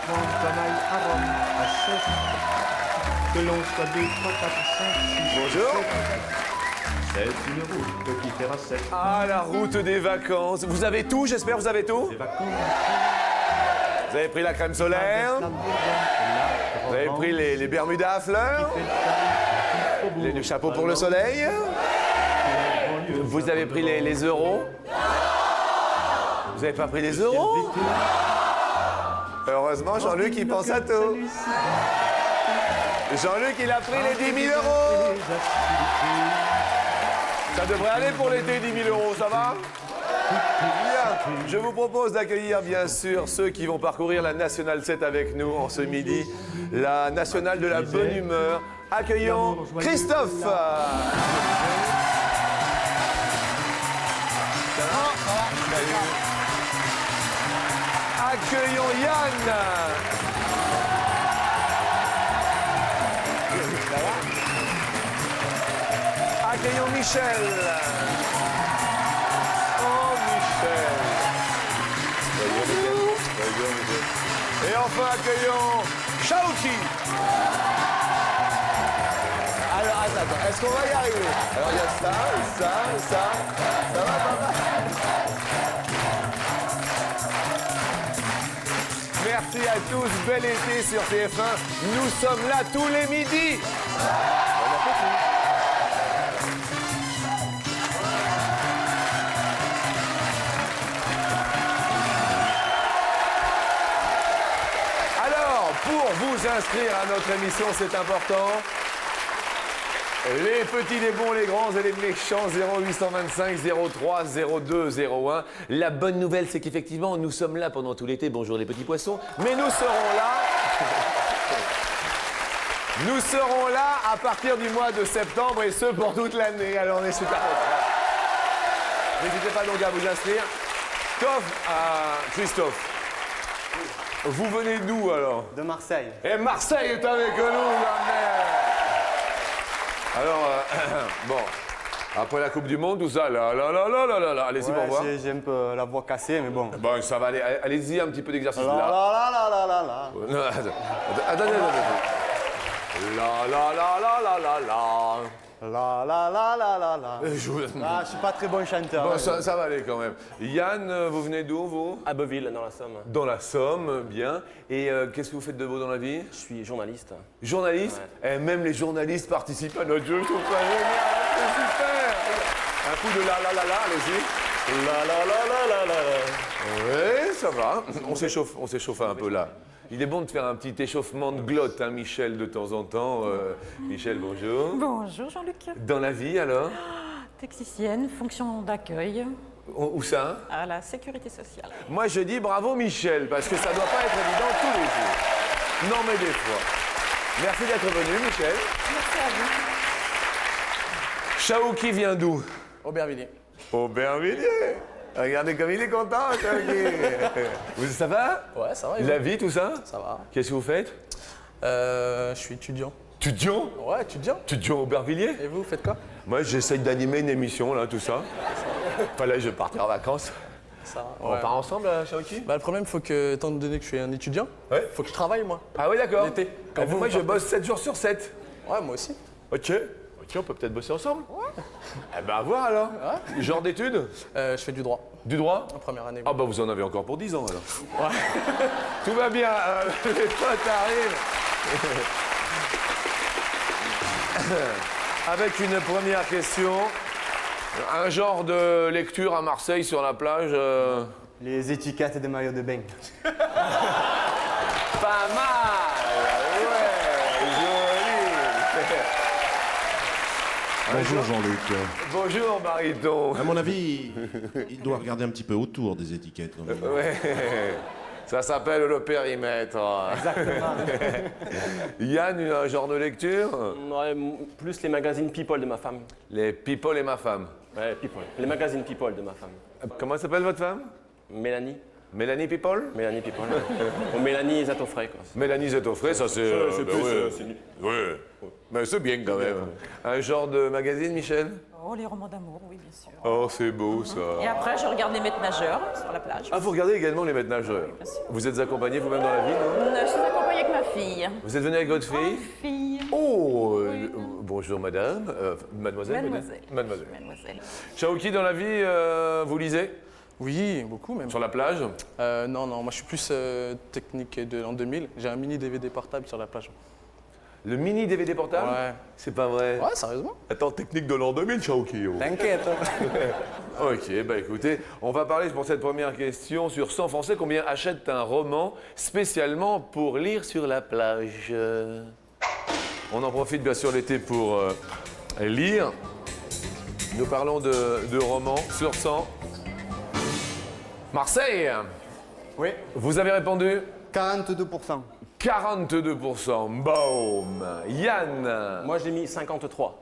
prendre comme aille à Rome, à 7. Que l'on soit 2, 3, 4, 5, 6, Bonjour. 7. Une route qui fera 7. Ah, la route des vacances. Vous avez tout, j'espère, vous avez tout? Les vacances. Vous avez pris la crème solaire? Vous avez pris les Bermudas à fleurs? Le chapeau pour le soleil? Vous avez pris les euros? Vous n'avez pas pris les euros? Heureusement, Jean-Luc, il pense à tout. Jean-Luc, il a pris les 10 000 euros. Ça devrait aller pour l'été, 10 000 euros, ça va? Bien. Je vous propose d'accueillir, bien sûr, ceux qui vont parcourir la Nationale 7 avec nous en ce midi. La Nationale de la bonne humeur. Accueillons Christophe. Accueillons Yann. Accueillons Michel. Oh, Michel. Et enfin, accueillons Shaoki. Alors, attends, est-ce qu'on va y arriver? Alors, il y a ça va pas mal. Merci à tous, bel été sur TF1. Nous sommes là tous les midis. Bon appétit. Alors, pour vous inscrire à notre émission, c'est important. Les petits, les bons, les grands et les méchants, 0825 03 02 01. La bonne nouvelle, c'est qu'effectivement, nous sommes là pendant tout l'été. Bonjour les petits poissons. Mais nous serons là. Nous serons là à partir du mois de septembre et ce pour toute l'année. Alors on est super contents. N'hésitez pas donc à vous inscrire. Christophe, vous venez d'où alors? De Marseille. Et Marseille est avec nous, la mère. Alors, bon, après la Coupe du Monde, tout ça, là, allez-y pour voir. J'ai un peu la voix cassée, mais bon. Bon, ça va aller, allez-y, un petit peu d'exercice La là. la. Non, attendez. La. La. Ah, je suis pas très bon chanteur. Bon, hein. ça va aller quand même. Yann, vous venez d'où, vous? À Beuville, dans la Somme. Dans la Somme, bien. Et qu'est-ce que vous faites de beau dans la vie? Je suis journaliste. Journaliste? Et même les journalistes participent à notre jeu, je trouve ça génial, c'est super! Un coup de la, allez-y. Oui, ça va. On s'échauffe un peu là. Il est bon de faire un petit échauffement de glotte, hein, Michel, de temps en temps. Michel, bonjour. Bonjour Jean-Luc. Dans la vie, alors? Technicienne, fonction d'accueil Où ça? à la sécurité sociale. Moi, je dis bravo, Michel, parce que ça doit pas être évident tous les jours. Non, mais des fois. Merci d'être venu, Michel. Merci à vous. Shaoki vient d'où? Aubervilliers. Aubervilliers. Regardez comme il est content, Shaoki. Ça va? Ouais, ça va. et La vous? vie, tout ça? Ça va. Qu'est-ce que vous faites? Je suis étudiant. Étudiant? Ouais, étudiant. Étudiant au Aubervilliers? Et vous, faites quoi? Moi, j'essaye d'animer une émission, là, tout ça. Enfin, là, je vais partir en vacances. Ça va. On part ensemble, Shaoki? Bah, le problème, faut que, étant donné que je suis un étudiant, Ouais. faut que je travaille, moi. Ah oui, d'accord. L'été. Quand vous, Moi, vous je partez. bosse 7 jours sur 7. Ouais, moi aussi. Ok. Ok, on peut peut-être bosser ensemble? Ouais. Eh ben, à voir, alors. Genre d'études? Je fais du droit. Du droit? En première année. Ah bah vous en avez encore pour 10 ans alors. Ouais. Tout va bien, les potes arrivent. Avec une première question. Un genre de lecture à Marseille sur la plage. Les étiquettes des maillots de bain. Pas mal. Ouais, joli. Bonjour Jean-Luc. Bonjour Mariton. À mon avis, il doit regarder un petit peu autour des étiquettes. Quand même. Ouais. Ça s'appelle le périmètre. Exactement. Yann, un genre de lecture? Ouais, plus les magazines People de ma femme. Les People et ma femme. Ouais, People. Les magazines People de ma femme. Comment s'appelle votre femme? Mélanie. Mélanie People? Mélanie People. Ou Mélanie Zatofray, quoi. Mélanie Zetoffré, ça c'est... c'est ben plus, ouais. c'est nul. Ouais. Mais c'est bien quand même. Un genre de magazine, Michel? Oh, les romans d'amour, oui, bien sûr. Oh, c'est beau ça. Et après, je regarde les maîtres nageurs sur la plage. Ah, vous regardez également les maîtres nageurs. bien sûr. Vous êtes accompagné vous-même dans la vie, non? Je ma fille. Vous êtes venu avec votre fille? Fille. Oh, bonjour madame. Mademoiselle. Mademoiselle. peut-être Mademoiselle. Mademoiselle. Shaoki, dans la vie, vous lisez? Oui, beaucoup même. Sur la plage? Non, moi je suis plus technique de l'an 2000. J'ai un mini DVD portable sur la plage. Le mini DVD portable? Ouais. C'est pas vrai? Ouais, sérieusement? Attends, technique de l'an 2000, Shaoki. Oh. T'inquiète. Ok, bah écoutez, on va parler pour cette première question sur 100 Français. Combien achètent un roman spécialement pour lire sur la plage? On en profite bien sûr l'été pour lire. Nous parlons de romans sur 100. Marseille, Oui, vous avez répondu 42%. 42%. Boum. Yann. Moi, j'ai mis 53.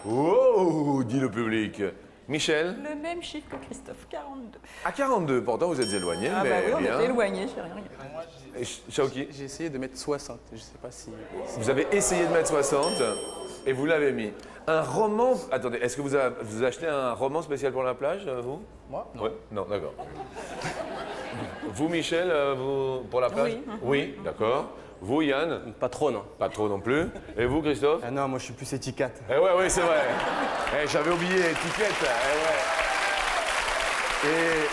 Oh, dit le public. Michel. Le même chiffre que Christophe, 42. À 42, pourtant vous êtes éloigné, Ah mais bah oui, on bien. était éloignés, j'ai rien dit. Et Shaoki, J'ai essayé de mettre 60. Je sais pas si. vous avez essayé de mettre 60 et vous l'avez mis. Un roman. Attendez, est-ce que vous avez acheté un roman spécial pour la plage, vous? Moi? Non. Ouais, non, d'accord. Vous, Michel, vous, pour la plage? Oui. Oui, d'accord. Vous, Yann? Pas trop, non. Pas trop non plus. Et vous, Christophe? Ah non, moi je suis plus étiquette. Eh ouais, oui, c'est vrai. Eh, j'avais oublié l'étiquette. Eh ouais. Et.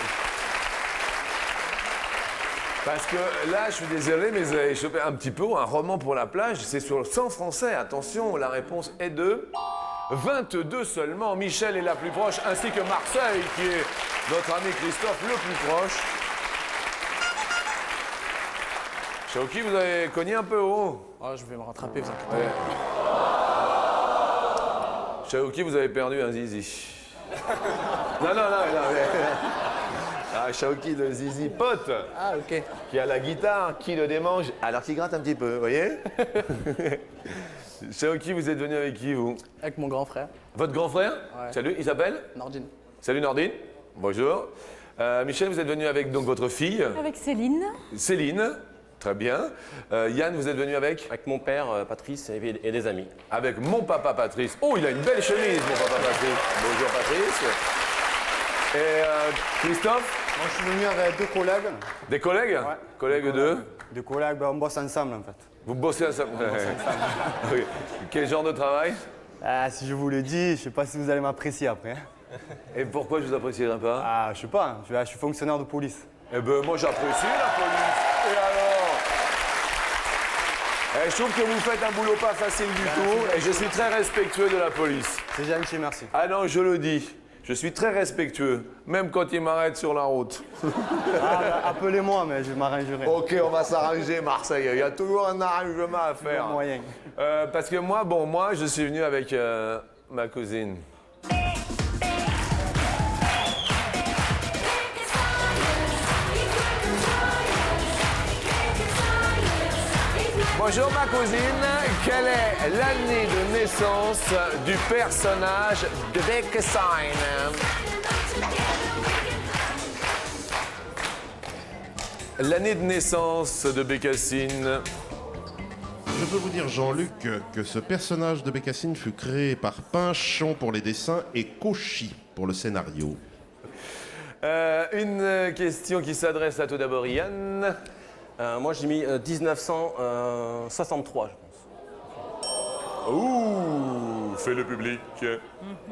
Parce que là, je suis désolé, mais vous avez chopé un petit peu un roman pour la plage. C'est sur 100 Français. Attention, la réponse est de 22 seulement. Michel est la plus proche, ainsi que Marseille, qui est notre ami Christophe le plus proche. Shaoki, vous avez cogné un peu haut. Ah, je vais me rattraper, vous inquiétez pas. Shaoki, vous avez perdu un zizi. Non, mais... Ah, Shaoki, le zizi pote, Ah, ok. qui a la guitare, qui le démange, alors qu'il gratte un petit peu, vous voyez? Shaoki, vous êtes venu avec qui, vous? Avec mon grand frère, Votre grand frère? Ouais. Salut, il s'appelle? Nordine. Salut Nordine. Bonjour. Michel, vous êtes venu avec donc votre fille, Avec Céline. Céline. Très bien. Yann, vous êtes venu avec? Avec mon père, Patrice et des amis. Avec mon papa Patrice. Oh, il a une belle chemise, mon papa Patrice. Bonjour Patrice. Et Christophe? Moi je suis venu avec 2 collègues. Des collègues? Collègues de? 2 collègues, ben, on bosse ensemble en fait. Vous bossez ensemble? Oui. Quel genre de travail? Ah, si je vous le dis, je sais pas si vous allez m'apprécier après. Hein. Et pourquoi je vous apprécierais pas? Ah, je sais pas, hein. Je suis fonctionnaire de police. Eh ben moi j'apprécie la police. Et alors? Je trouve que vous faites un boulot pas facile du tout et je suis très respectueux de la police. C'est gentil, merci. Ah non, je le dis. Je suis très respectueux, même quand ils m'arrêtent sur la route. Ah, ben, appelez-moi, mais je m'arrangerai. Ok, on va s'arranger, Marseille. Il y a toujours un arrangement à faire. Moyen. Parce que moi, je suis venu avec ma cousine. Bonjour ma cousine, quelle est l'année de naissance du personnage de Beckersine? L'année de naissance de Bécassine. Je peux vous dire, Jean-Luc, que ce personnage de Bécassine fut créé par Pinchon pour les dessins et Cauchy pour le scénario. Une question qui s'adresse à tout d'abord Yann. Moi, j'ai mis 1963, je pense. Ouh, fait le public.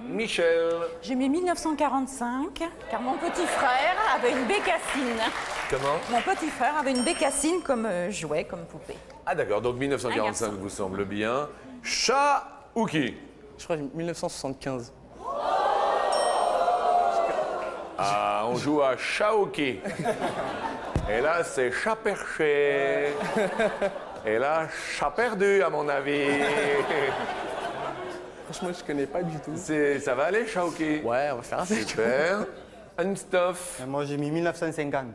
Michel. J'ai mis 1945, car mon petit frère avait une bécassine. Comment? Mon petit frère avait une bécassine comme jouet, comme poupée. Ah d'accord, donc 1945 vous semble bien. Shaoki. Je crois que 1975. Ah, on joue à Shaoki. Et là, c'est chat perché. Et là, chat perdu, à mon avis. Franchement, je connais pas du tout. Ça va aller, Shaoki? Ouais, on va faire avec. Super. Unstuff. Et moi j'ai mis 1950.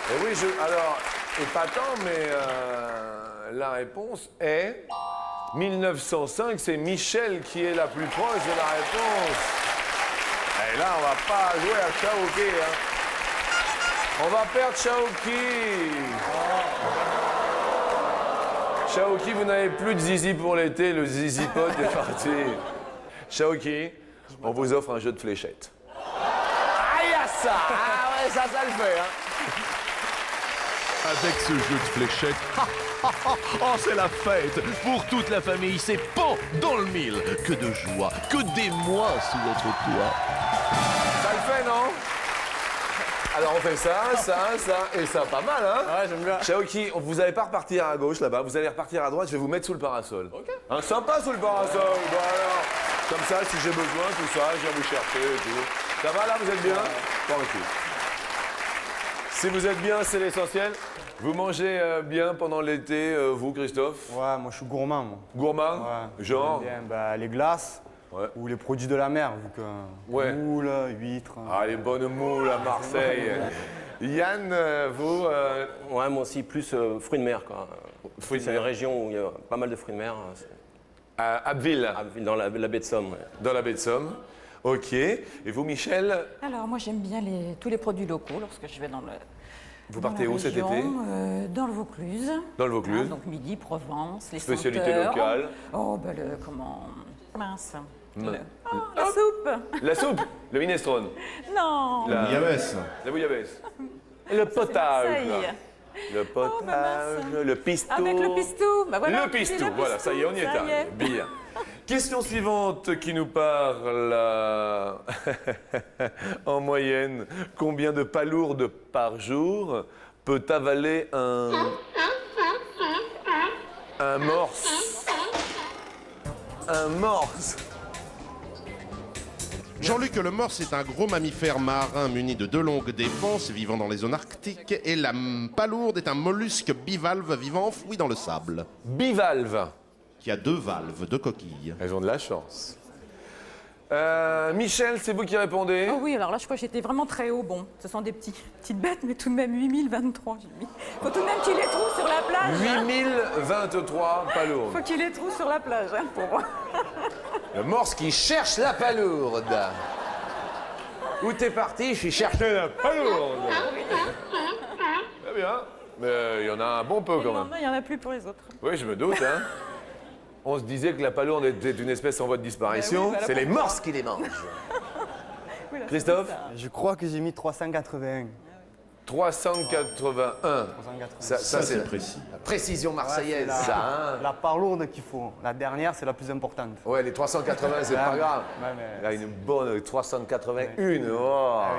Et oui, alors, épatant, mais la réponse est 1905. C'est Michel qui est la plus proche de la réponse. Et là, on va pas jouer à Shaoki, hein. On va perdre Shaoki. Shaoki, vous n'avez plus de zizi pour l'été. Le zizi pot est parti. Shaoki, on vous offre un jeu de fléchettes. Ah, il y a ça. Ah ouais, ça le fait, hein. Avec ce jeu de fléchettes, oh, c'est la fête pour toute la famille, c'est pan dans le mille. Que de joie, que d'émoi sous votre toit. Ça le fait, non? Alors on fait ça, et ça, pas mal, hein? Ouais, j'aime bien. Shaoki, vous n'allez pas repartir à gauche là-bas, vous allez repartir à droite, je vais vous mettre sous le parasol. Ok. Un sympa sous le parasol, voilà. Comme ça, si j'ai besoin, tout ça, je viens vous chercher et tout. Ça va là, vous êtes bien? Tranquille. Si vous êtes bien, c'est l'essentiel. Vous mangez bien pendant l'été, vous, Christophe? Ouais, moi je suis gourmand, moi. Gourmand? Ouais. Genre? J'aime bien, bah, les glaces Ouais. ou les produits de la mer, vu que Ouais. moules, huîtres. Ah, les bonnes moules à Marseille. Yann, vous, Ouais, moi aussi, plus fruits de mer, quoi. Fruits de C'est mer. une région où il y a pas mal de fruits de mer. à Abbeville, Dans la baie de Somme, ouais. dans la baie de Somme. Ok. Et vous, Michel, Alors, moi, j'aime bien tous les produits locaux lorsque je vais dans vous dans partez la où cet région, été? Dans le Vaucluse. Dans le Vaucluse. Donc Midi, Provence, les Spécialité senteurs. locale. Oh, ben comment... Mince. Mm. Oh, la soupe. La soupe, le minestrone, Non. la Yabès. bouillabaisse, le potage, Marseille. le potage, mince. le pistou. Avec le pistou. Bah voilà, Le pistou, voilà, ça y est, on y est ça y arrivé. est. Bien. Question suivante qui nous parle en moyenne. Combien de palourdes par jour peut avaler un morse? Un morse. Jean-Luc, le morse est un gros mammifère marin muni de 2 longues défenses vivant dans les zones arctiques et la palourde est un mollusque bivalve vivant enfoui dans le sable Bivalve. qui a 2 valves, 2 coquilles. Elles ont de la chance. Michel, c'est vous qui répondez. Oh oui, alors là, je crois que j'étais vraiment très haut. Bon, ce sont des petites bêtes, mais tout de même 8023. J'ai mis. Faut tout de même qu'il les trouve sur la plage. 8023 palourdes. Faut qu'il les trouve sur la plage, hein, pour moi. Le morse qui cherche la palourde. Où t'es parti? Je suis chercher la palourde. Très bien. Mais il y en a un bon peu quand même. Il n'y en a plus pour les autres. Oui, je me doute, hein. On se disait que la palourde était une espèce en voie de disparition. Ben oui, voilà C'est les pourquoi. morses qui les mangent. Oui, là, Christophe? Je crois que j'ai mis 381. 381. Ça, Ça, c'est c'est la précis. précision marseillaise, la, ça, hein. la palourde qu'il faut. La dernière, c'est la plus importante. Ouais, les 380, c'est Ouais, pas grave. ouais, mais- Là, une bonne 381. Oh. Ah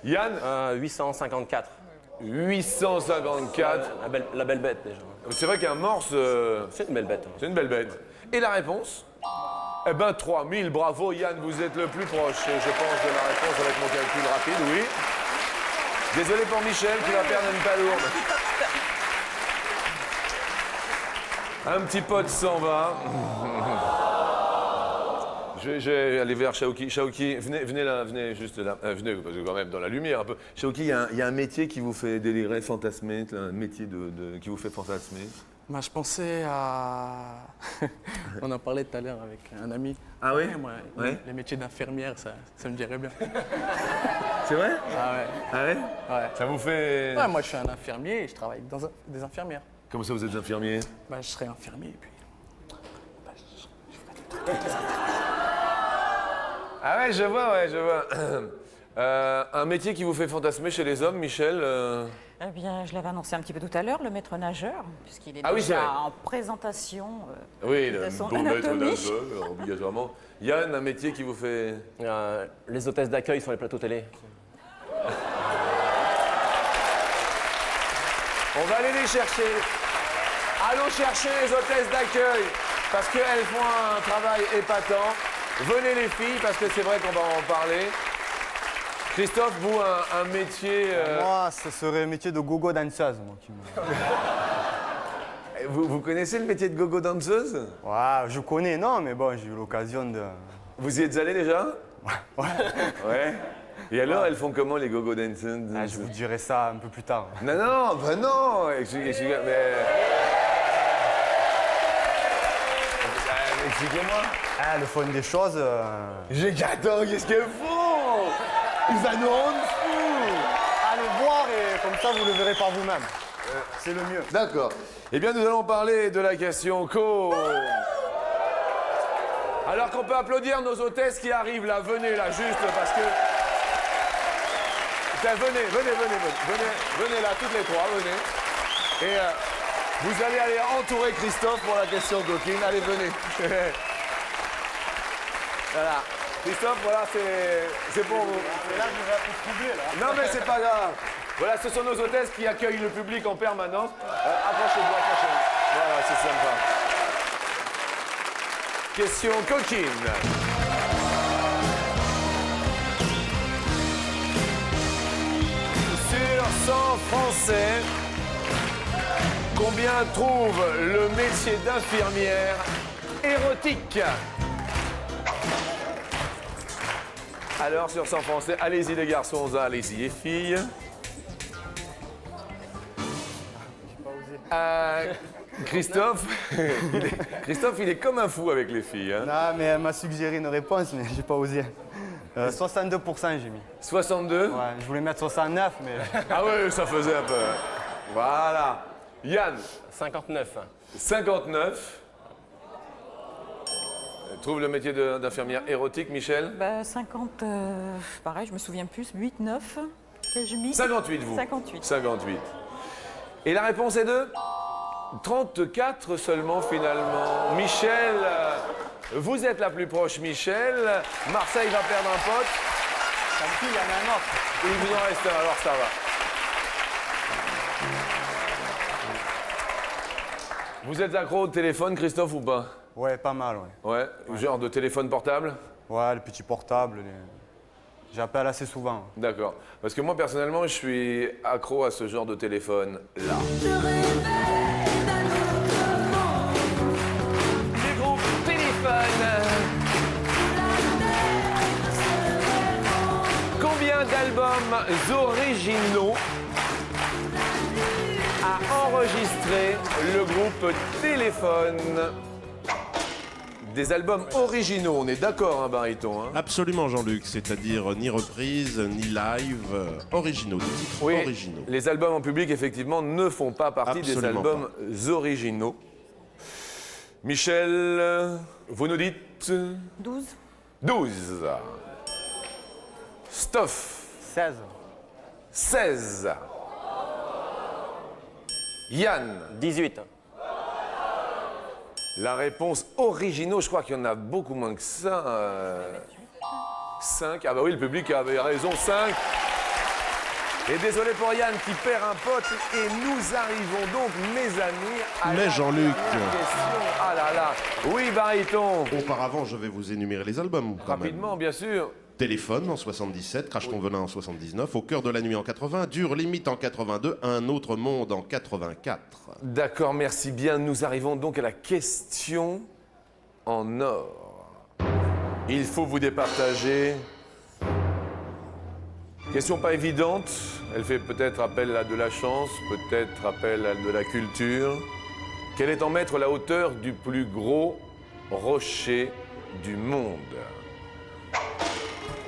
oui. Yann, 854. 854. La belle bête, déjà. C'est vrai qu'un morse, C'est une belle bête. c'est une belle bête. Et la réponse? Eh ben, 3000. Bravo, Yann, vous êtes le plus proche, je pense, de la réponse avec mon calcul rapide, oui. Désolé pour Michel qui va perdre une palourde. Un petit pote s'en va. Je vais aller vers Shaoki. Shaoki, venez là, venez juste là. Venez, parce que quand même dans la lumière un peu. Shaoki, il y a un métier qui vous fait délirer, fantasmer, un métier qui vous fait fantasmer. Bah, je pensais à... On en parlait tout à l'heure avec un ami. Ah oui? Moi, Ouais. les métiers d'infirmière, ça me dirait bien. C'est vrai? Ah ouais. Ah ouais? Ouais. Ça vous fait... Ouais, moi, je suis un infirmier et je travaille dans des infirmières. Comment ça, vous êtes infirmier? Bah, je serais infirmier et puis... Ah ouais, je vois, ouais, je vois. Un métier qui vous fait fantasmer chez les hommes, Michel Eh bien, je l'avais annoncé un petit peu tout à l'heure, le maître nageur, puisqu'il est Ah oui, c'est déjà vrai. en présentation. Oui, de le son beau maître anatomie. nageur, obligatoirement. Yann, un métier qui vous fait... Les hôtesses d'accueil sur les plateaux télé. On va aller les chercher. Allons chercher les hôtesses d'accueil, parce qu'elles font un travail épatant. Venez les filles, parce que c'est vrai qu'on va en parler. Christophe, vous, un métier... Moi, ce serait le métier de gogo danseuse. Moi, Vous connaissez le métier de gogo danseuse? Ouais, je connais, non, mais bon, j'ai eu l'occasion de... Vous y êtes allé déjà? Ouais. Ouais. Et alors, elles font comment les gogo dancers? Ah, je vous dirai ça un peu plus tard. Non, non, bah non. Expliquez-moi. Ah, le fond des choses... Attends, qu'est-ce qu'elles font? Ils va nous rendre fous. Allez voir et comme ça, vous le verrez par vous-même. C'est le mieux. D'accord. Eh bien, nous allons parler de la question co. Alors qu'on peut applaudir nos hôtesses qui arrivent là, venez là, juste parce que... Tiens, venez là, toutes les trois, venez. Et vous allez aller entourer Christophe pour la question coquine. Allez, venez. Voilà. Christophe, voilà, c'est pour vous. Et là, je vais être troublé, là. Non, mais c'est pas grave. Voilà, ce sont nos hôtesses qui accueillent le public en permanence. Approchez-vous, approchez-vous. Voilà, c'est sympa. Question coquine. Sur 100 Français, combien trouve le métier d'infirmière érotique? Alors, sur 100 Français, allez-y les garçons, allez-y les filles. Christophe, il est comme un fou avec les filles. Hein. Non, mais elle m'a suggéré une réponse, mais j'ai pas osé. 62% j'ai mis. 62? Ouais, je voulais mettre 69, mais... Ah ouais, ça faisait un peu. Voilà. Yann, 59. 59. Trouve le métier d'infirmière érotique, Michel. Bah, 50, pareil, je me souviens plus, 8, 9, qu'ai-je mis 58, vous. 58. 58. Et la réponse est de 34 seulement, finalement. Michel, vous êtes la plus proche, Michel. Marseille va perdre un pote. Comme si, il y en a un autre. Il vous en reste un, alors ça va. Vous êtes accro au téléphone, Christophe, ou pas? Ouais, pas mal, ouais. Ouais, genre de téléphone portable? Ouais, les petits portables, j'appelle assez souvent. D'accord. Parce que moi, personnellement, je suis accro à ce genre de téléphone-là. Les groupes téléphones. Combien d'albums originaux a enregistré le groupe Téléphone? Des albums originaux, on est d'accord, hein, Baryton, hein? Absolument, Jean-Luc, c'est-à-dire ni reprise, ni live, originaux, des titres Oui, originaux. les albums en public, effectivement, ne font pas partie Absolument des albums originaux. Michel, vous nous dites 12. 12. Stoff, 16. 16. Yann, 18. la réponse originaux, je crois qu'il y en a beaucoup moins que ça. 5. Ah bah oui, le public avait raison, 5. Et désolé pour Yann qui perd un pote. Et nous arrivons donc, mes amis, à Mais la Jean-Luc. dernière question. Ah là là. Oui, Baryton. Auparavant, je vais vous énumérer les albums. quand même. Rapidement, bien sûr. Téléphone en 77, Crache ton venin en 79, Au cœur de la nuit en 80, Dure limite en 82, Un autre monde en 84. D'accord, merci bien. Nous arrivons donc à la question en or. Il faut vous départager. Question pas évidente. Elle fait peut-être appel à de la chance, peut-être appel à de la culture. Quelle est en mètres la hauteur du plus gros rocher du monde?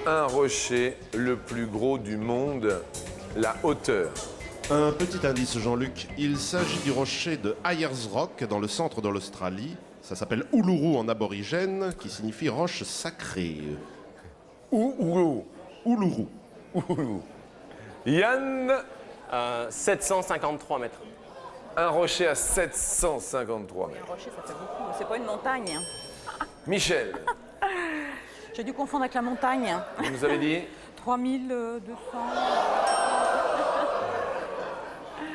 Un rocher le plus gros du monde, la hauteur. Un petit indice, Jean-Luc. Il s'agit du rocher de Ayers Rock, dans le centre de l'Australie. Ça s'appelle Uluru en aborigène, qui signifie roche sacrée. Uluru. Uluru. Yann, 753 mètres. un rocher à 753 mètres. Un rocher, ça fait beaucoup. C'est pas une montagne. Michel, J'ai dû confondre avec la montagne. vous nous avez dit 3200.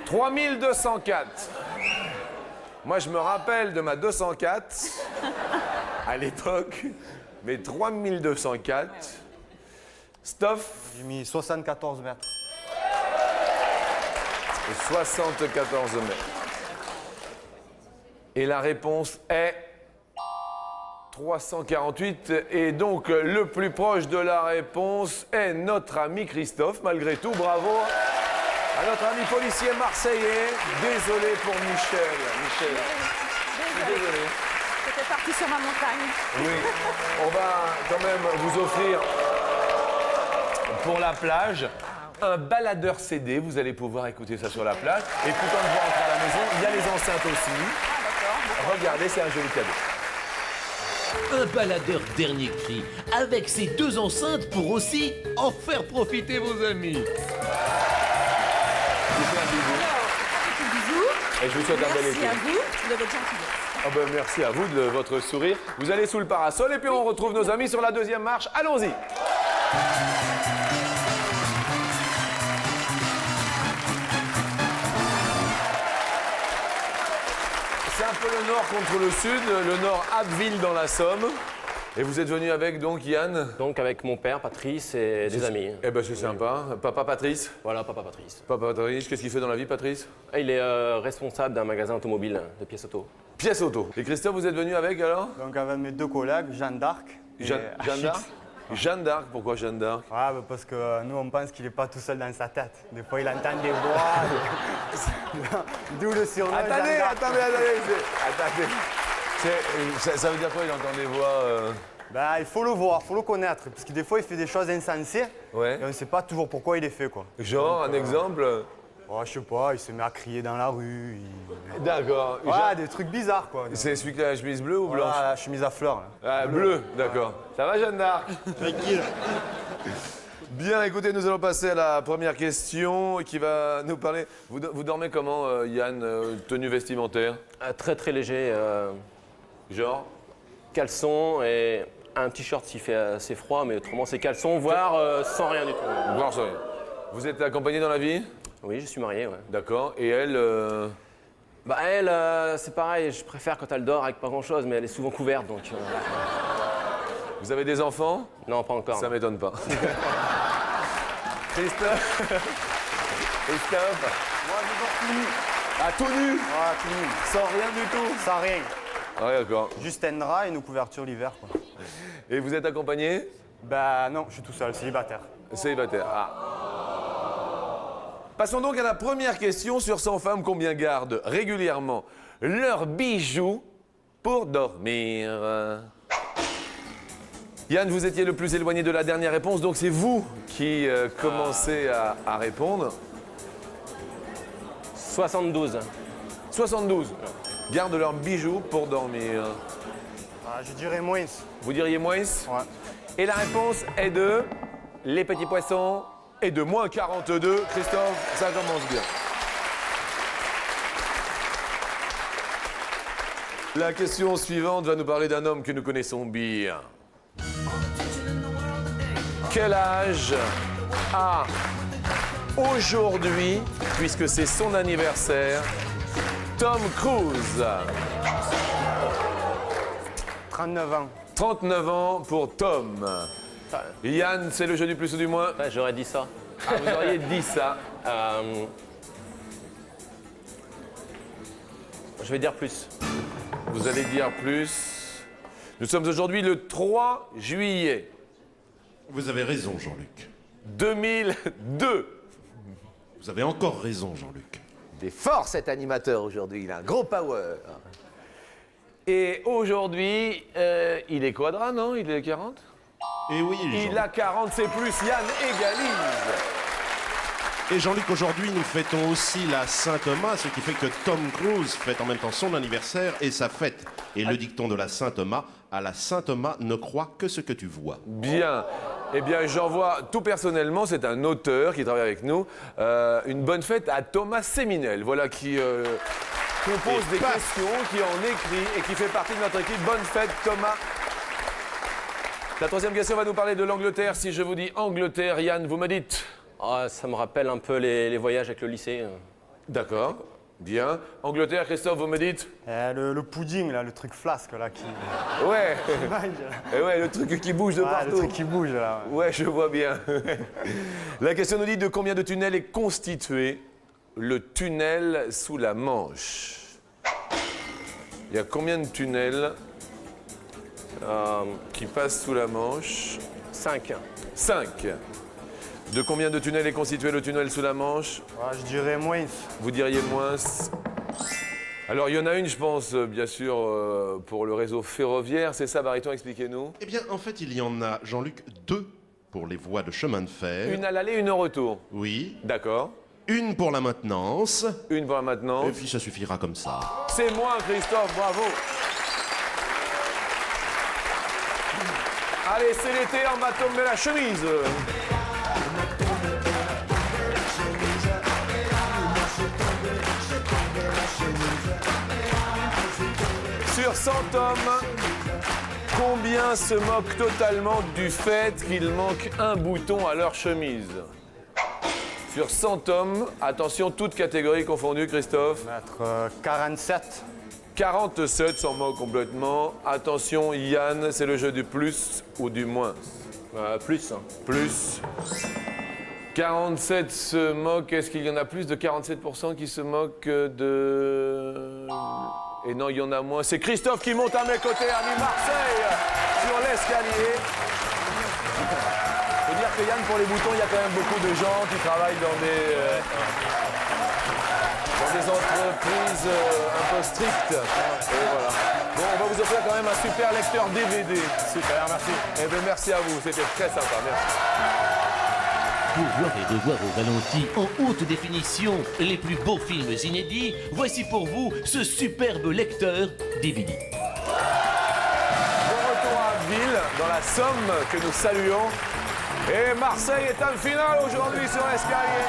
3204. Moi, je me rappelle de ma 204 à l'époque, mais 3204. Stoff, J'ai mis 74 mètres. 74 mètres. Et la réponse est 348. Et donc, le plus proche de la réponse est notre ami Christophe. Malgré tout, bravo à notre ami policier marseillais. Désolé pour Michel. Michel, je suis désolé. J'étais parti sur ma montagne. Oui, on va quand même vous offrir pour la plage un baladeur CD. Vous allez pouvoir écouter ça sur la plage. Et puis quand vous rentrez à la maison, il y a les enceintes aussi. Regardez, c'est un joli cadeau. Un baladeur dernier cri, avec ses 2 enceintes pour aussi en faire profiter vos amis. vous fait un bisou. Quelques bisous. Et je vous souhaite un bel Merci été. à vous de votre gentillesse. Ah ben, merci à vous de votre sourire. Vous allez sous le parasol et puis on retrouve nos amis sur la deuxième marche. Allons-y. C'est un peu le nord contre le sud, le nord Abbeville dans la Somme. Et vous êtes venu avec donc Yann? Donc avec mon père, Patrice et des amis. Eh ben c'est sympa. Papa Patrice? Voilà, papa Patrice. Papa Patrice, qu'est-ce qu'il fait dans la vie, Patrice? Il est responsable d'un magasin automobile de pièces auto. Pièce auto. Et Christophe, vous êtes venu avec alors? Donc avec mes deux collègues, Jeanne d'Arc et Jeanne Achix. d'Arc? Jeanne d'Arc, pourquoi Jeanne d'Arc? Ouais, bah parce que nous, on pense qu'il n'est pas tout seul dans sa tête. Des fois, il entend des voix. D'où le surnom. Attendez. Ça veut dire quoi, il entend des voix Ben, il faut le voir, il faut le connaître. Parce que des fois, il fait des choses insensées. Ouais. Et on ne sait pas toujours pourquoi il les fait, quoi. Genre, un exemple? Oh, je sais pas, il se met à crier dans la rue. D'accord. Ouais, des trucs bizarres, quoi. C'est celui qui a la chemise bleue ou blanche? Voilà, la chemise à fleurs, là. Ah, bleu, d'accord. Ça va, Jeanne d'Arc? Tranquille. Bien, écoutez, nous allons passer à la première question qui va nous parler. Vous dormez comment, Yann, tenue vestimentaire? Très très léger. Genre? Caleçon et un t-shirt s'il fait assez froid, mais autrement c'est caleçon, voire sans rien du tout. Voir ça. Vous êtes accompagné dans la vie? Oui, je suis marié, ouais. D'accord. Et elle Bah elle, c'est pareil, je préfère quand elle dort avec pas grand-chose, mais elle est souvent couverte, donc... Vous avez des enfants? Non, pas encore. Ça m'étonne pas. Christophe? Moi, je dors tout nu. Ah, tout nu? Ouais, tout nu. Sans rien du tout? Sans rien. Ah, d'accord. Juste un drap et une couverture l'hiver, quoi. Et vous êtes accompagné? Ben non, je suis tout seul, célibataire. Célibataire. Ah. Passons donc à la première question sur 100 femmes combien gardent régulièrement leurs bijoux pour dormir. Yann, vous étiez le plus éloigné de la dernière réponse, donc c'est vous qui commencez à répondre. 72. 72 gardent leurs bijoux pour dormir. Ah, je dirais moins. Vous diriez moins? Ouais. Et la réponse est de les petits poissons et de moins 42. Christophe, ça commence bien. La question suivante va nous parler d'un homme que nous connaissons bien. Quel âge a aujourd'hui, puisque c'est son anniversaire, Tom Cruise? 39 ans. 39 ans pour Tom. Yann, c'est le jeu du plus ou du moins? Ouais, j'aurais dit ça. Ah, vous auriez dit ça. Je vais dire plus. Vous allez dire plus. Nous sommes aujourd'hui le 3 juillet Vous avez raison, Jean-Luc. 2002. Vous avez encore raison, Jean-Luc. Il est fort cet animateur aujourd'hui, il a un gros power. Et aujourd'hui, il est quadra, non? Il est 40? Et oui, Il a 40, c'est plus, Yann égalise. Et Jean-Luc, aujourd'hui, nous fêtons aussi la Saint-Thomas, ce qui fait que Tom Cruise fête en même temps son anniversaire et sa fête. Et le dicton de la Saint-Thomas, à la Saint-Thomas, ne crois que ce que tu vois. Bien. Eh bien, j'envoie tout personnellement, c'est un auteur qui travaille avec nous, une bonne fête à Thomas Séminel, voilà, qui compose des questions, qui en écrit et qui fait partie de notre équipe. Bonne fête, Thomas. La troisième question va nous parler de l'Angleterre. Si je vous dis Angleterre, Yann, vous me dites? Ah, ça me rappelle un peu les voyages avec le lycée. D'accord. Bien. Angleterre, Christophe, vous me dites? Le pudding, là, le truc flasque, là, qui... Ouais. Ouais, Et ouais, le truc qui bouge de le partout. truc qui bouge, là. Ouais. Ouais, je vois bien. La question nous dit de combien de tunnels est constitué le tunnel sous la Manche? Il y a combien de tunnels qui passent sous la Manche? 5. 5. De combien de tunnels est constitué le tunnel sous la Manche? Ouais, je dirais moins. Vous diriez moins. Alors, il y en a une, je pense, bien sûr, pour le réseau ferroviaire. C'est ça, Bariton, expliquez-nous. Eh bien, en fait, il y en a, Jean-Luc, 2 pour les voies de chemin de fer. Une à l'aller, une au retour. Oui. D'accord. Une pour la maintenance. Une pour la maintenance. Et puis, ça suffira comme ça. C'est moi, Christophe, bravo. Allez, c'est l'été, on va tomber la chemise. Sur 100 hommes, combien se moquent totalement du fait qu'il manque un bouton à leur chemise? Sur 100 hommes, attention, toutes catégories confondues, Christophe. Mettre 47. 47 s'en moquent complètement. Attention, Yann, c'est le jeu du plus ou du moins. Plus. Plus. 47 se moquent. Est-ce qu'il y en a plus de 47% qui se moquent de... Et non, il y en a moins. C'est Christophe qui monte à mes côtés, ami Marseille, sur l'escalier. Faut dire que Yann, pour les boutons, il y a quand même beaucoup de gens qui travaillent dans des entreprises un peu strictes. Et voilà. Bon, on va vous offrir quand même un super lecteur DVD. Super, merci. Eh bien, merci à vous. C'était très sympa. Merci. Pour voir et revoir au ralenti en haute définition les plus beaux films inédits, voici pour vous ce superbe lecteur DVD. Bon retour à Ville, dans la Somme, que nous saluons. Et Marseille est en finale aujourd'hui sur l'escalier.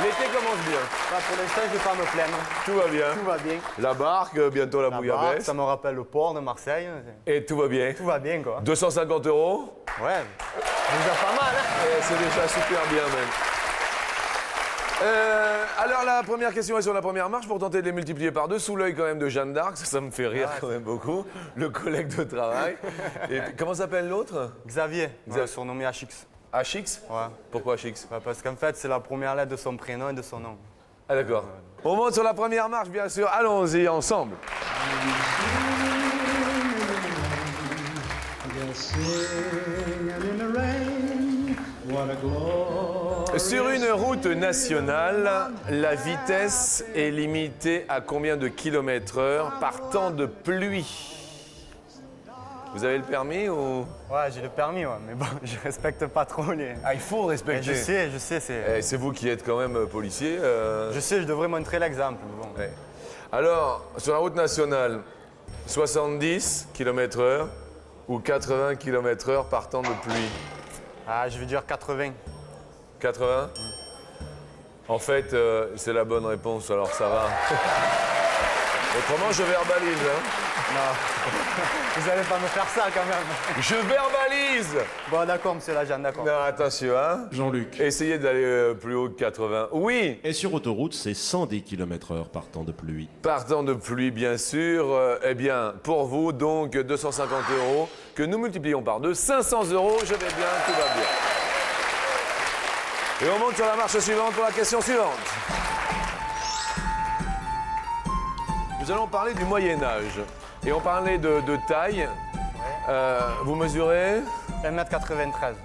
L'été commence bien. Pour l'instant, je ne vais pas me plaindre. Tout va bien. Tout va bien. La barque, bientôt la La barque, bouillabaisse. ça me rappelle le port de Marseille. Et tout va bien. Tout va bien, quoi. 250 €. Ouais. Déjà pas mal, hein. Et c'est déjà super bien même. Alors la première question est sur la première marche pour tenter de les multiplier par deux, sous l'œil quand même de Jeanne d'Arc, ça me fait rire quand même beaucoup, le collègue de travail. Et puis, comment s'appelle l'autre? Xavier, Xavier. surnommé HX. HX? Ouais. Pourquoi HX? Ouais, parce qu'en fait, c'est la première lettre de son prénom et de son nom. Ah d'accord. On monte sur la première marche bien sûr, allons-y ensemble. Sur une route nationale, la vitesse est limitée à combien de kilomètres/heure par temps de pluie? Vous avez le permis ou... Ouais, j'ai le permis, ouais, mais bon, je respecte pas trop les... Ah, il faut respecter. Je sais, c'est... Eh, c'est vous qui êtes quand même policier. Je sais, je devrais montrer l'exemple, mais bon. Ouais. Alors, sur la route nationale, 70 km/h ou 80 km/h par temps de pluie? Ah, je vais dire 80. 80? En fait, c'est la bonne réponse, alors ça va. Autrement, je verbalise. Hein. Non, vous allez pas me faire ça quand même. Je verbalise! Bon, d'accord, monsieur l'agent, d'accord. Non, attention, hein. Jean-Luc. Essayez d'aller plus haut que 80. Oui! Et sur autoroute, c'est 110 km/h par temps de pluie. Par temps de pluie, bien sûr. Eh bien, pour vous, donc, 250 € que nous multiplions par 2. 500 €, je vais bien, tout va bien. Et on monte sur la marche suivante pour la question suivante. Nous allons parler du Moyen-Âge. Et on parlait de taille. Vous mesurez? 1m93.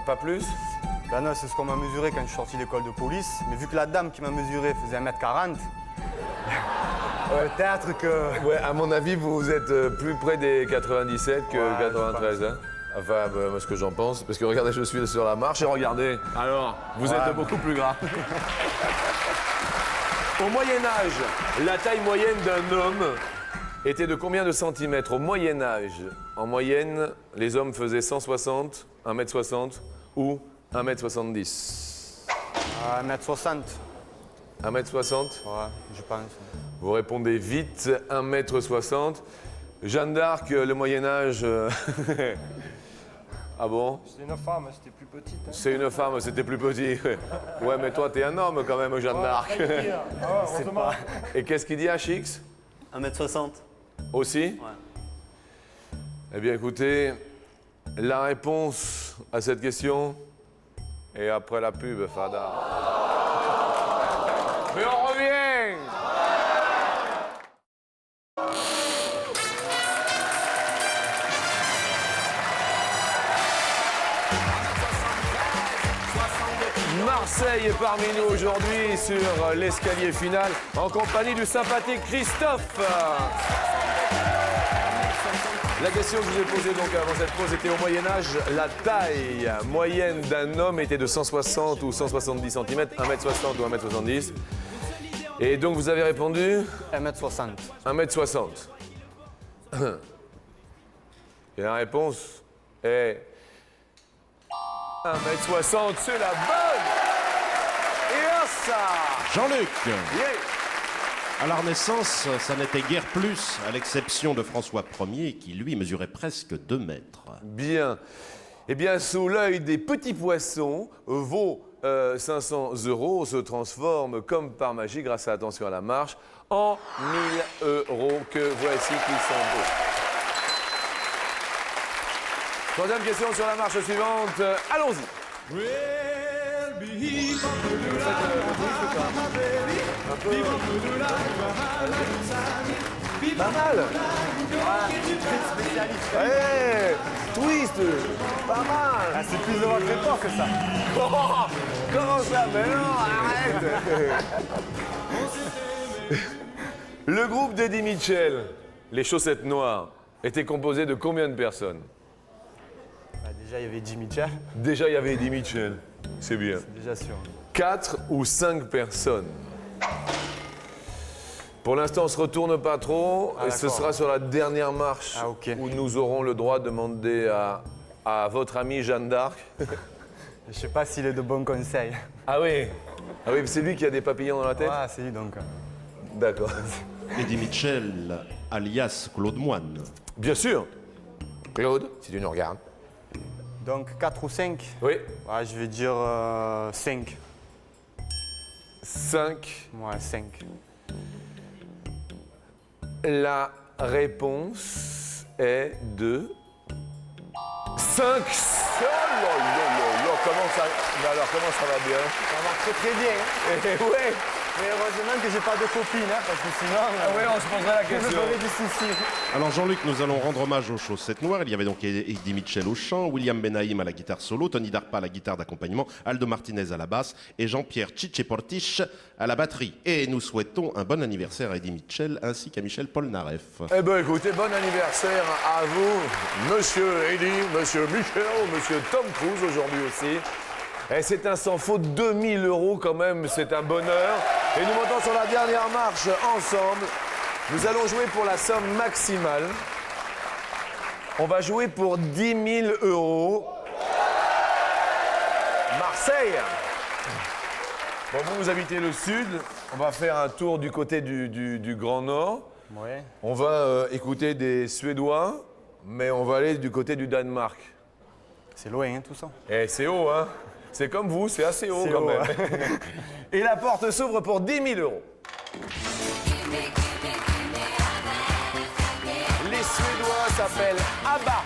Pas plus? Ben non, c'est ce qu'on m'a mesuré quand je suis sorti de l'école de police. Mais vu que la dame qui m'a mesuré faisait 1m40, peut-être que... Ouais, à mon avis, vous êtes plus près des 97 que Ouais, 93. Hein. Enfin, moi, ce que j'en pense. Parce que regardez, je suis sur la marche et regardez. Alors, vous êtes beaucoup plus gras. Au Moyen-Âge, la taille moyenne d'un homme était de combien de centimètres? Au Moyen-Âge, en moyenne, les hommes faisaient 160, 1m60 ou 1m70. 1m60. 1m60? Ouais, je pense. Vous répondez vite, 1m60. Jeanne d'Arc, le Moyen-Âge... Ah bon? C'est une femme, c'était plus petite. Hein. C'est une femme, c'était plus petit. Ouais, mais toi, t'es un homme quand même, Jeanne d'Arc. C'est pas... Et qu'est-ce qu'il dit, HX? 1m60. Aussi? Ouais. Eh bien, écoutez, la réponse à cette question est après la pub, Fada. Mais on revient! Marseille est parmi nous aujourd'hui sur l'escalier final en compagnie du sympathique Christophe. La question que je vous ai posée donc avant cette pause était au Moyen-Âge, la taille moyenne d'un homme était de 160 ou 170 cm, 1m60 ou 1m70. Et donc vous avez répondu 1m60. 1m60. Et la réponse est 1m60, c'est la bonne. Et un ça. Jean-Luc. Yeah. À la Renaissance, ça n'était guère plus, à l'exception de François Ier, qui lui mesurait presque 2 mètres. Bien. Eh bien, sous l'œil des petits poissons, vos 500 € se transforment comme par magie, grâce à l'attention à la marche, en 1000 € que voici qui sont beaux. Troisième question sur la marche suivante. Allons-y. Pas mal. Hey, twist. Pas mal. Ah, c'est plus de votre époque que ça. Oh, comment ça? Mais non, arrête. Le groupe d'Eddie Mitchell, les Chaussettes Noires, était composé de combien de personnes? Bah, déjà, il y avait Jimmy Mitchell. Déjà, il y avait Eddie Mitchell. C'est bien. C'est déjà sûr. 4 ou 5 personnes. Pour l'instant, on ne se retourne pas trop. Ah, et ce d'accord. sera sur la dernière marche Ah, ok. où nous aurons le droit de demander à votre amie Jeanne d'Arc. Je sais pas s'il est de bons conseils. Ah oui. Ah oui, c'est lui qui a des papillons dans la tête. Ah, c'est lui donc. D'accord. Eddie Mitchell, alias Claude Moine. Bien sûr. Claude, si tu nous regardes. Donc 4 ou 5? Oui. Ouais, je vais dire 5. 5. Ouais, 5. La réponse est de 5. Oh là là là là, comment ça... Mais alors, comment ça va bien? Ça va très très bien. Hein. Eh ouais. Mais heureusement que j'ai pas de copine, hein, parce que sinon... Ah ouais, on se poserait la je me question. ferais du souci. Alors Jean-Luc, nous allons rendre hommage aux Chaussettes Noires. Il y avait donc Eddie Mitchell au chant, William Benaïm à la guitare solo, Tony Darpa à la guitare d'accompagnement, Aldo Martinez à la basse et Jean-Pierre Chiche à la batterie. Et nous souhaitons un bon anniversaire à Eddie Mitchell ainsi qu'à Michel Polnareff. Eh ben écoutez, bon anniversaire à vous, monsieur Eddie, monsieur Michel, monsieur Tom Cruise aujourd'hui aussi. Et c'est un sans faute, 2000 € quand même, c'est un bonheur. Et nous montons sur la dernière marche ensemble. Nous allons jouer pour la somme maximale. On va jouer pour 10 000 €. Marseille. Bon, vous habitez le sud. On va faire un tour du côté du Grand Nord. Ouais. On va écouter des Suédois, mais on va aller du côté du Danemark. C'est loin, hein, tout ça. Eh, c'est haut, hein? C'est comme vous, c'est assez haut C'est quand haut, même. ouais. Et la porte s'ouvre pour 10 000 €. Les Suédois s'appellent ABBA.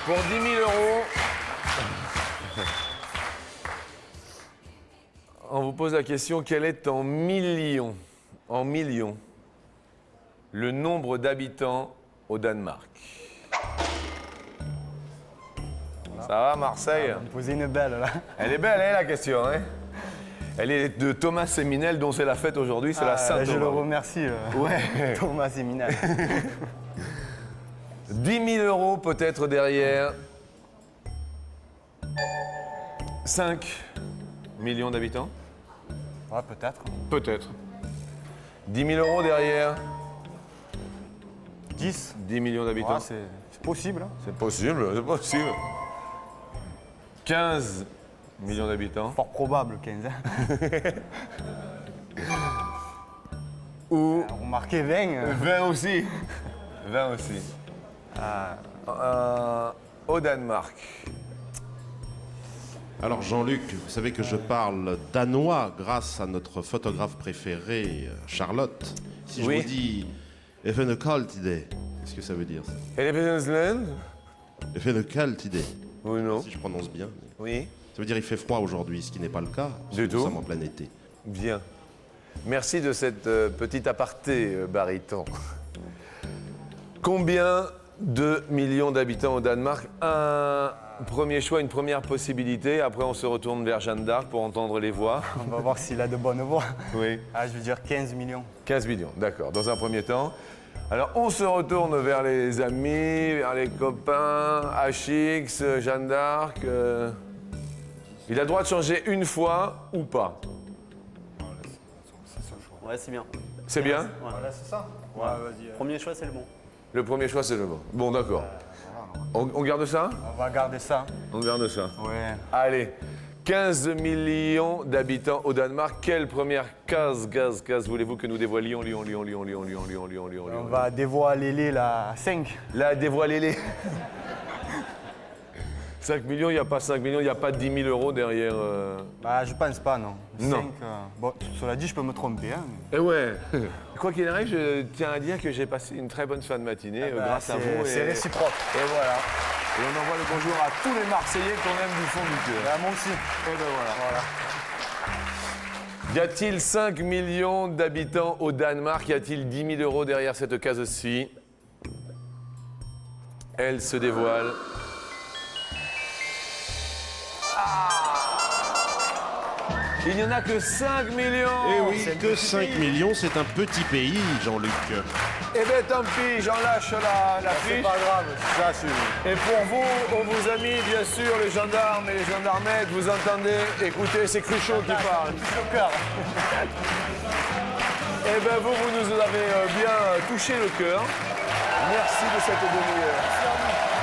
Pour 10 000 €, on vous pose la question, quel est en millions, le nombre d'habitants au Danemark? Ça va, Marseille? Vous me posez une belle, là. Elle est belle, hein, la question, hein? Elle est de Thomas Séminel, dont c'est la fête aujourd'hui, c'est la Saint-Thomas. Je le remercie, Ouais. Thomas Séminal. 10 000 € peut-être derrière. 5 millions d'habitants? Ouais, peut-être. Peut-être. 10 000 € derrière. 10. 10 millions d'habitants. Ouais, c'est possible. Hein. C'est possible, c'est possible. 15 millions d'habitants. Fort probable, 15. Hein. Ou Remarquez 20. 20 aussi. 20 aussi. Au Danemark. Alors Jean-Luc, vous savez que je parle danois grâce à notre photographe préférée, Charlotte. Si je Oui. vous dis « Even a kalt idée », qu'est-ce que ça veut dire ça? Elephantland? Even a kalt idée, Oui, non. si je prononce bien. Oui. Ça veut dire il fait froid aujourd'hui, ce qui n'est pas le cas. parce Du que nous tout. sommes en plein été. Bien. Merci de cette petite aparté, baryton. Combien de millions d'habitants au Danemark? Un premier choix, une première possibilité. Après, on se retourne vers Jeanne d'Arc pour entendre les voix. On va voir s'il a de bonnes voix. Oui. Ah, je veux dire 15 millions. 15 millions, d'accord, dans un premier temps. Alors, on se retourne vers les amis, vers les copains, HX, Jeanne d'Arc. Il a le droit de changer une fois ou pas. Ouais, c'est bien. C'est bien? Voilà, c'est ça. Ouais, vas-y. Premier choix, c'est le bon. Le premier choix, c'est le bon. Bon, d'accord. On garde ça? On va garder ça. On garde ça. Ouais. Allez. 15 millions d'habitants au Danemark. Quelle première case voulez-vous que nous dévoilions? Lyon. On va dévoiler la 5. Là, dévoilez-les. 5 millions, il n'y a pas 5 millions, il n'y a pas 10 000 euros derrière. Bah, je pense pas, non. Non. 5, bon, cela dit, je peux me tromper. Hein, mais... Eh ouais. Quoi qu'il arrive, je tiens à dire que j'ai passé une très bonne fin de matinée grâce à vous. C'est réciproque. Et voilà. Et on envoie le bonjour à tous les Marseillais qu'on aime du fond du cœur. Bah, moi aussi. Et ben voilà. Y a-t-il 5 millions d'habitants au Danemark? Y a-t-il 10 000 euros derrière cette case-ci? Elle se dévoile. Il n'y en a que 5 millions. Eh oui, que 5 millions, c'est un petit pays, Jean-Luc. Eh bien, tant pis, j'en lâche la C'est fiche. pas grave, ça, c'est... Et pour vous, on vous a mis, bien sûr, les gendarmes et les gendarmettes, vous entendez? Écoutez, c'est Cruchot qui parle. au cœur. Eh bien, vous nous avez bien touché le cœur. Merci de cette demi-heure.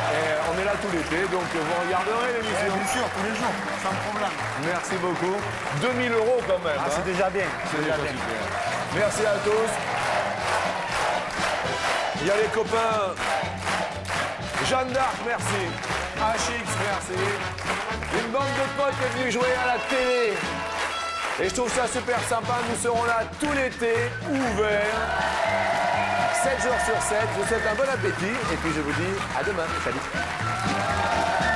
Et on est là tout l'été, donc vous regarderez l'émission. Bien sûr, tous les jours, sans problème. Merci beaucoup. 2 000 euros quand même. Ah, hein. c'est déjà bien. C'est déjà super. Merci à tous. Il y a les copains. Jeanne d'Arc, merci. HX, merci. Une bande de potes est venue jouer à la télé. Et je trouve ça super sympa. Nous serons là tout l'été, ouverts. 7 jours sur 7. Je vous souhaite un bon appétit. Et puis je vous dis à demain. Salut.